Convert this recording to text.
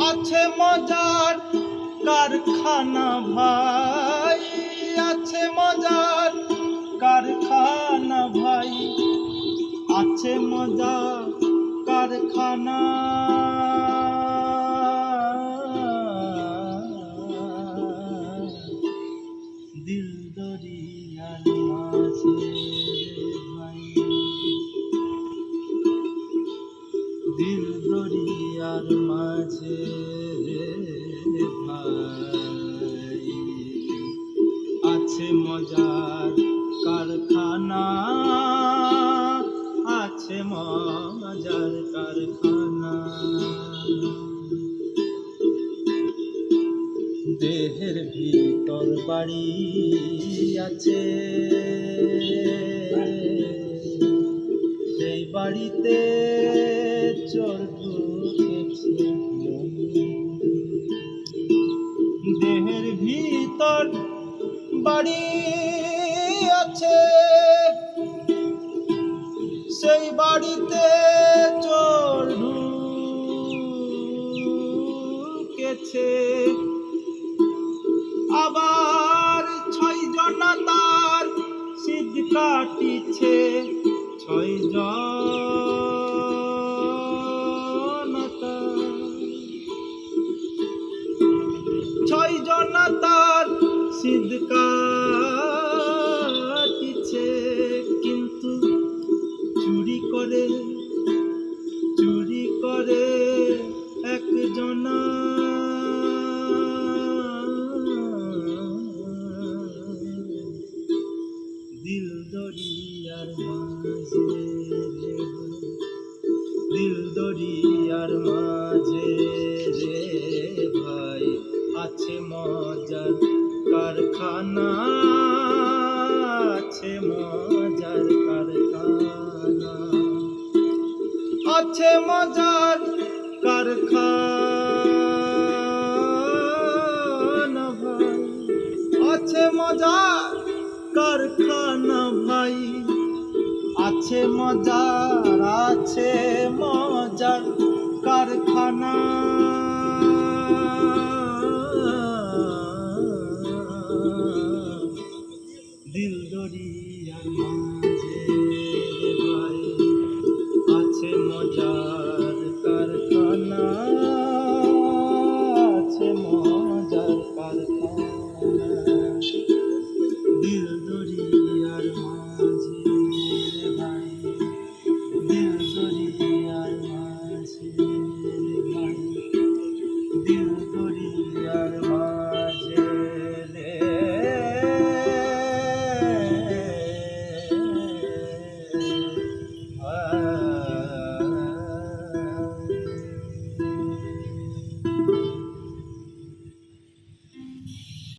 আছে মজার কারখানা ভাই, আছে মজার কারখানা ভাই, আছে মজার কারখানা। দিল দরিয়ার মাঝে ভাই, দিল দরিয়ার মাঝে ভাই, আছে মজার কারখানা, আছে মজার কারখানা। দেহের ভিতর বাড়ি আছে, সেই বাড়িতে চোর ঢুকেছে। দেহের ভিতর বাড়ি আছে, সেই বাড়িতে চোর ঢুকেছে। আবার 6 জনা তার সিদ কাটিছে, 6 জনা তার, 6 জনা তার সিদ কাটিছে। কিন্তু চুরি করে একজনা, দিল দরিয়ার মাঝে, দিল দরিয়ার মাঝে রে ভাই, আছে মজার কারখানা, আছে মজার কারখানা, আছে মজার কারখানা ভাই, আছে মজার কারখানা ভাই, আছে মজার